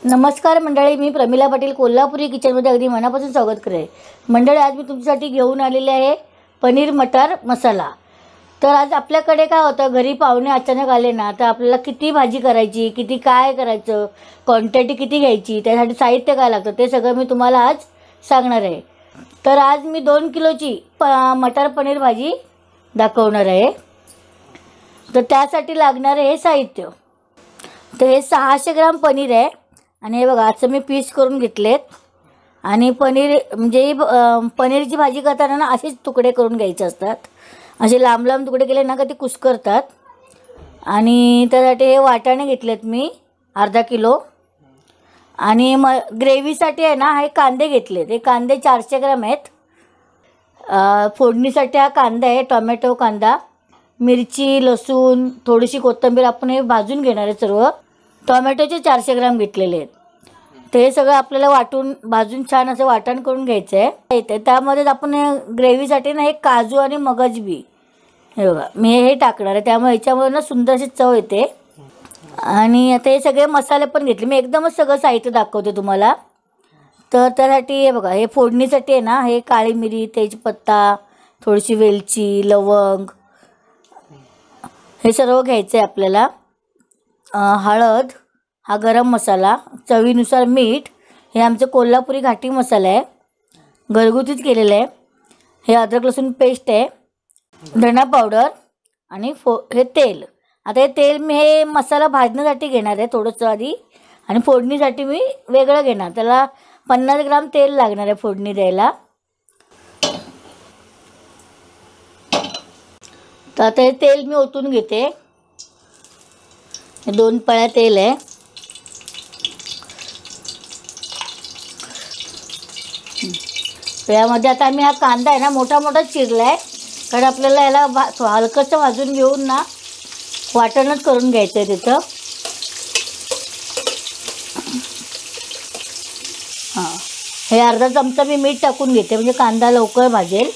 नमस्कार मंडळी, मी प्रमिला पाटील कोल्हापुरी किचनमध्ये अगदी मनापासून स्वागत करे। मंडळी, आज मी तुमच्यासाठी घेऊन आलेले आहे पनीर मटर मसाला। तर आज आपल्याकडे काय होतं, घरी पाहुणे अचानक आले ना, तर आपल्याला किती भाजी करायची, किती काय करायचं, क्वांटिटी किती घ्यायची, त्यासाठी साहित्य काय लागतं ते सगळं मी तुम्हाला आज सांगणार आहे। तर आज मी 2 किलोची मटर पनीर भाजी दाखवणार आहे। तर त्यासाठी लागणारे हे साहित्य, तर हे 600 ग्राम पनीर आहे आणि हे बघा असं मी पीस करून घेतलेत। आणि पनीर म्हणजे पनीरची भाजी करताना ना असेच तुकडे करून घ्यायचे असतात। असे लांब लांब तुकडे केले ना का ते कुस्करतात। आणि त्यासाठी हे वाटाणे घेतलेत मी अर्धा किलो। आणि ग्रेव्हीसाठी आहे ना हे कांदे घेतलेत, हे कांदे 400 ग्राम आहेत। फोडणीसाठी हा कांदा आहे, टोमॅटो, कांदा, मिरची, लसूण, थोडीशी कोथिंबीर आपण हे भाजून घेणार आहे सर्व। टोमॅटोचे 400 ग्राम घेतलेले आहेत। ते सगळं आपल्याला वाटून भाजून छान असं वाटण करून घ्यायचं आहे। त्यामध्ये आपण ग्रेव्हीसाठी ना हे काजू आणि मगज बी हे बघा मी हे टाकणार आहे, त्यामुळे ह्याच्यामुळे ना सुंदर अशी चव येते। आणि आता हे सगळे मसाले पण घेतले मी, एकदमच सगळं साहित्य दाखवते तुम्हाला। तर त्यासाठी हे बघा, हे फोडणीसाठी आहे ना हे काळी मिरी, तेजपत्ता, थोडीशी वेलची, लवंग हे सर्व घ्यायचं आहे आपल्याला। हळद, हा गरम मसाला, चवीनुसार मीठ, हे आमचं कोल्हापुरी घाटी मसाला आहे, घरगुतीच केलेलं आहे। हे अद्रक लसूण पेस्ट आहे, धना पावडर आणि हे तेल। आता हे तेल मी हे मसाला भाजण्यासाठी घेणार आहे थोडंसं आधी, आणि फोडणीसाठी मी वेगळं घेणार। त्याला 50 ग्राम तेल लागणार आहे फोडणी द्यायला। तर आता हे तेल मी ओतून घेते। हे 2 पळ्या तेल आहे। यामध्ये आता मी हा कांदा आहे ना मोठा मोठा चिरला आहे, कारण आपल्याला याला हलकंसं भाजून घेऊन ना वाटणच करून घ्यायचं आहे त्याचं। हे अर्धा चमचा मी मीठ टाकून घेते, म्हणजे कांदा लवकर भाजेल,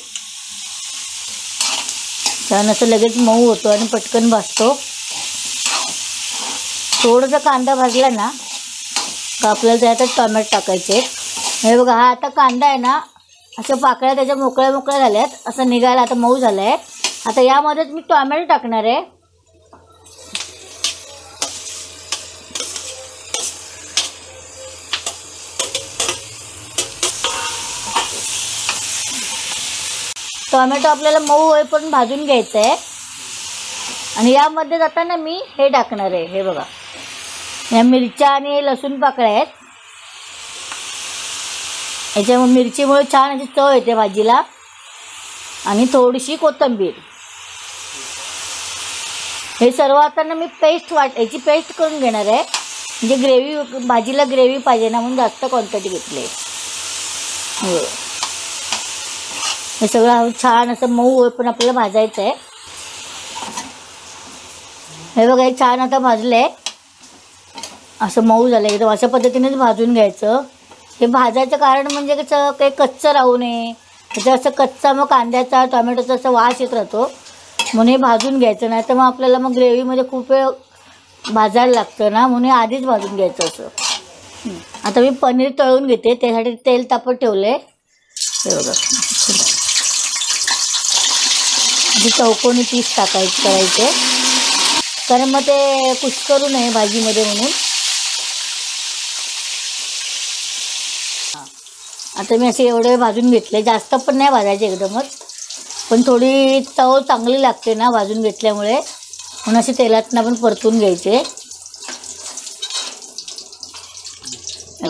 छान असं लगेच मऊ होतो आणि पटकन भाजतो। थोडासा कांदा भाजला ना का आपल्याला त्यात टोमॅटो टाकायचे। हे बघा, हा आता कांदा आहे ना अशा पाकळ्या त्याच्या मोकळ्या मोकळ्या झाल्यात, असं निघायला आता मऊ झालं आहे। आता यामध्येच मी टोमॅटो टाकणार आहे। टोमॅटो आपल्याला मऊ होईपर्यंत भाजून घ्यायचं आहे। आणि यामध्ये जाताना मी हे टाकणार आहे, हे बघा या मिरच्या आणि लसूण पाकळ्या आहेत। याच्यामुळे मिरचीमुळे छान अशी चव येते भाजीला, आणि थोडीशी कोथिंबीर। हे सर्व आता ना मी याची पेस्ट करून घेणार आहे, म्हणजे ग्रेव्ही, भाजीला ग्रेव्ही पाहिजे ना म्हणून जास्त क्वांटिटी घेतली। हे सगळं छान असं मऊ होई पण आपल्याला भाजायचं आहे। हे बघा, हे छान आता भाजलं आहे, असं मऊ झालं आहे, तर अशा पद्धतीनेच भाजून घ्यायचं। हे भाजायचं कारण म्हणजे कसं काही कच्चं राहू नये, त्याचं असं कच्चा मग कांद्याचा टोमॅटोचा असा वास येत राहतो, म्हणून हे भाजून घ्यायचं। नाही तर मग आपल्याला मग ग्रेव्हीमध्ये खूप वेळ भाजायला लागतं ना, म्हणून आधीच भाजून घ्यायचं असं। आता मी पनीर तळून घेते, त्यासाठी तेल तापत ठेवलं आहे। हे बघा, चौकोनी पीस करायचे, कारण मग ते कुस्करू नये भाजीमध्ये म्हणून। आता मी असे एवढे भाजून घेतले, जास्त पण नाही भाजायचे एकदमच, पण थोडी चव चांगली लागते ना भाजून घेतल्यामुळे, म्हणून असे तेलातनं आपण परतून घ्यायचे।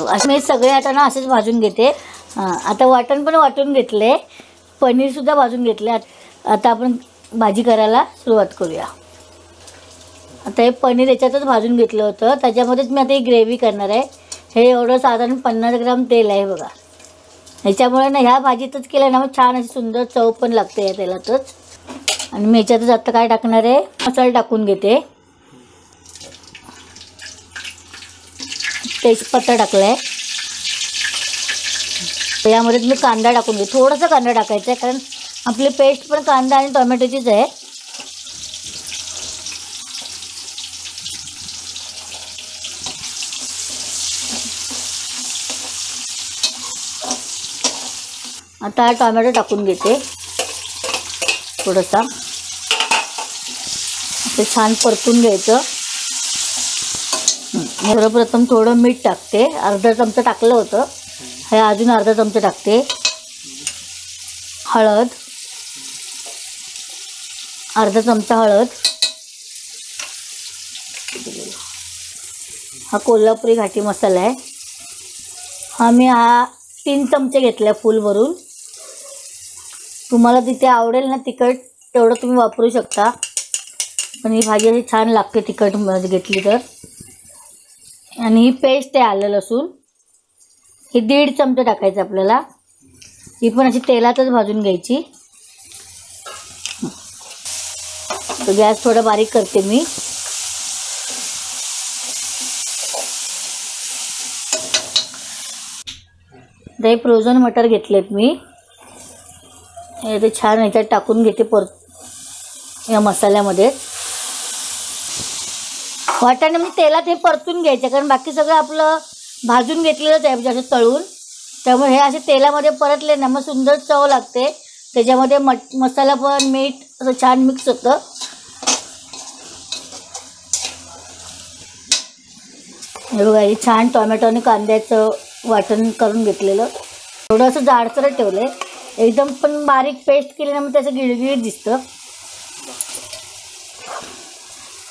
असं मी सगळे आता ना असेच भाजून घेते। आता वाटण पण वाटून घेतले, पनीरसुद्धा भाजून घेतले। आता आपण भाजी करायला सुरुवात करूया। आता हे पनीर याच्यातच भाजून घेतलं होतं, त्याच्यामध्येच मी आता ही ग्रेव्ही करणार आहे। हे एवढं साधारण 50 ग्राम तेल आहे बघा, ह्याच्यामुळे ना ह्या भाजीतच केलं ना मग छान अशी सुंदर चव पण लागते या तेलातच। आणि मी ह्याच्यातच आता काय टाकणार आहे, मसाला टाकून घेते। तेजपत्ता टाकला आहे, यामध्येच मी कांदा टाकून घेते। थोडासा कांदा टाकायचा आहे, कारण आपली पेस्ट पण कांदा आणि टोमॅटोचीच आहे। आता हा टोमॅटो टाकून घेते थोडासा, ते छान परतून घ्यायचं. सर्वप्रथम थोडं मीठ टाकते, अर्धा चमचा टाकलं होतं, हे अजून अर्धा चमचा टाकते. हळद, अर्धा चमचा हळद. हा कोल्हापुरी घाटी मसाला आहे. हा मी 3 चमचे घेतला फुल भरून. तुम्हाला तिथे आवडेल ना तिखट तेवढं तुम्ही वापरू शकता, पण ही भाजी अशी छान लागते तिखट घेतली तर. आणि ही पेस्ट आहे आलं लसूण, ही 1.5 चमचा टाकायचं आपल्याला. ही पण अशी तेलातच भाजून घ्यायची. तर गॅस थोडा बारीक करते मी. ते फ्रोझन मटर घेतलेत मी, हे ते छान ह्याच्यात टाकून घेते या मसाल्यामध्ये. वाटाणे मी तेलात हे परतून घ्यायचे, कारण बाकी सगळं आपलं भाजून घेतलेलंच आहे म्हणजे असं तळून. त्यामुळे हे असे तेलामध्ये परतले ना मग सुंदर चव लागते. त्याच्यामध्ये मसाला पण मीठ असं छान मिक्स होतं. हे बघा, हे छान टोमॅटो आणि कांद्याचं वाटण करून घेतलेलं. थोडंसं जाडसर ठेवलं आहे, एकदम पण बारीक पेस्ट केली ना मग त्याचं गिळगिळीत दिसतं.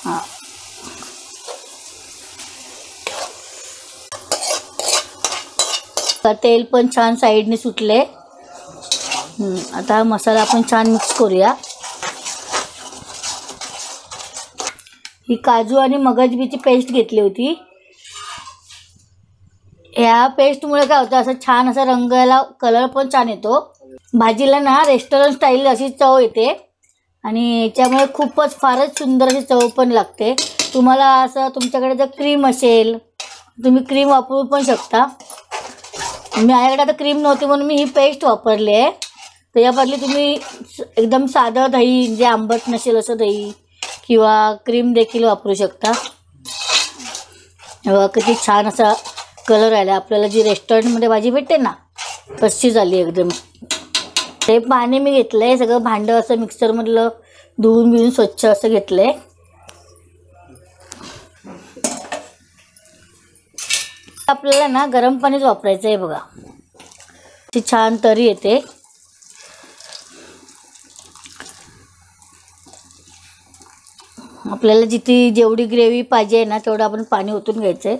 हां, तेल पण छान साईडने सुटले. आता हा मसाला आपण छान मिक्स करूया. ही काजू आणि मगजबीची पेस्ट घेतली होती. ह्या पेस्टमुळे काय होतं, असं छान असा रंग याला, कलर पण छान येतो भाजीला ना. रेस्टॉरंट स्टाईल अशी चव येते आणि याच्यामुळे खूपच फारच सुंदर अशी चव पण लागते. तुम्हाला असं तुमच्याकडे जर क्रीम असेल तुम्ही क्रीम वापरू पण शकता. माझ्याकडे आता क्रीम नव्हती म्हणून मी ही पेस्ट वापरली आहे. तर या बदली तुम्ही एकदम साधं दही, जे आंबट नसेल असं दही किंवा क्रीम देखील वापरू शकता. किती छान असा कलर आला. आपल्याला जी रेस्टॉरंटमध्ये भाजी भेटते ना तशी झाली एकदम. ते पाणी मी घेतलं आहे, सगळं भांडं असं मिक्सरमधलं धुवून बिवून स्वच्छ असं घेतलं आहे. आपल्याला ना गरम पाणीच वापरायचं आहे बघा, ती छान तरी येते. आपल्याला जेवढी ग्रेव्ही पाहिजे ना तेवढं आपण पाणी ओतून घ्यायचं आहे.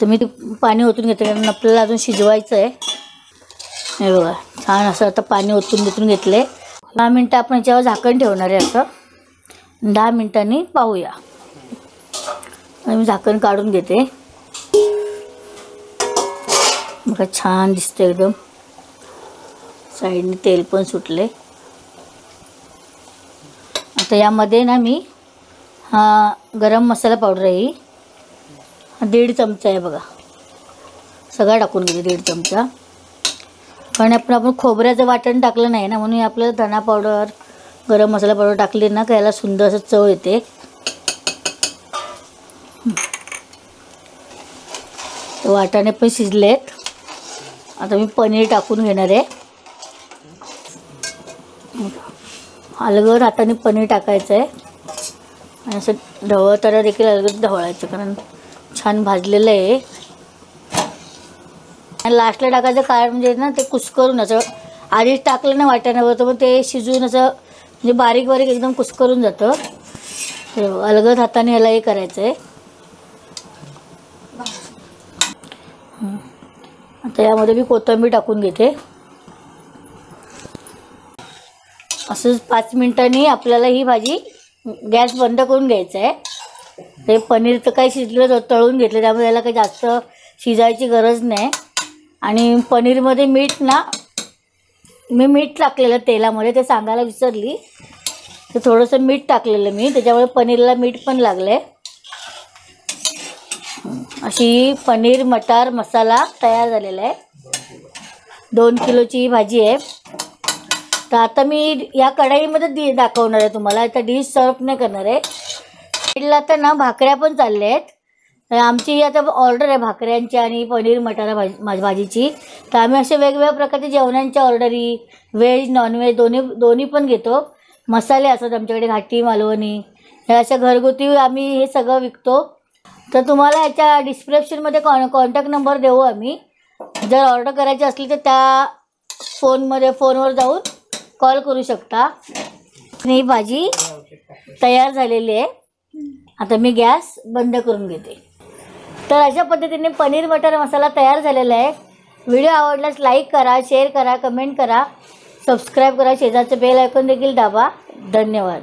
तर मी पाणी ओतून घेते, कारण आपल्याला अजून शिजवायचं आहे. हे बघा, छान असं आता पाणी ओतून घेतलं आहे. 10 मिनटं आपण याच्यावर झाकण ठेवणार आहे. असं 10 मिनटांनी पाहूया. मी झाकण काढून घेते. बघा, छान दिसतं एकदम. साईडने तेल पण सुटले. आता यामध्ये ना मी हा गरम मसाला पावडर आहे, ही 1.5 चमचा आहे बघा. सगळा टाकून घेते 1.5 चमचा. कारण आपण खोबऱ्याचं वाटण टाकलं नाही ना, म्हणून आपल्याला धना पावडर, गरम मसाला पावडर टाकली ना का याला सुंदर असं चव येते. वाटाणे पण शिजलेत. आता मी पनीर टाकून घेणार आहे. अलगद हाताने पनीर टाकायचं आहे आणि असं ढवळताना देखील अलगद ढवळायचं, कारण छान भाजलेलं आहे. आणि लास्टला टाकायचं कारण म्हणजे ना ते कुस्करून असं आधीच टाकलं ना वाटाण्यावर तर मग ते शिजून असं म्हणजे बारीक बारीक एकदम कुस्करून जातं. अलगद हाताने ह्याला हे करायचं आहे. आता यामध्ये मी कोथिंबीर टाकून घेते. असंच 5 मिनिटांनी आपल्याला ही भाजी गॅस बंद करून घ्यायचं आहे. ते पनीर तर काही शिजलं, तळून घेतलं, त्यामुळे याला काही जास्त शिजायची गरज नाही. आणि पनीरमध्ये मीठ ना, मी मीठ टाकलेलं तेलामध्ये, ते सांगायला विसरली. तर थोडंसं मीठ टाकलेलं मी, त्याच्यामुळे पनीरला मीठ पण लागलं आहे. अशी पनीर मटार मसाला तयार झालेला आहे. 2 किलोची ही भाजी आहे. तर आता मी या कढईमध्ये दाखवणार आहे तुम्हाला. आता डिश सर्व नाही करणार आहे. साईडला तर ना भाकऱ्या पण चालल्या आहेत. तर आमची ही आता ऑर्डर आहे भाकऱ्यांची आणि पनीर मटार भाजीची. तर आम्ही असे वेगवेगळ्या प्रकारच्या जेवणांच्या ऑर्डरी व्हेज नॉनव्हेज दोन्ही पण घेतो. मसाले असतात आमच्याकडे घाटी मालवणी, हे अशा घरगुती आम्ही हे सगळं विकतो. तर तुम्हाला याच्या डिस्क्रिप्शनमध्ये कॉन्टॅक्ट नंबर देऊ आम्ही. जर ऑर्डर करायची असली तर त्या फोनवर जाऊन कॉल करू शकता. ही भाजी तयार झालेली आहे. आता मी गॅस बंद करून घेते. तर अशा पद्धतीने पनीर मटार मसाला तयार झालेला आहे. व्हिडिओ आवडल्यास लाईक करा, शेअर करा, कमेंट करा, सबस्क्राईब करा, शेजारचं बेल आयकॉन देखील दाबा. धन्यवाद.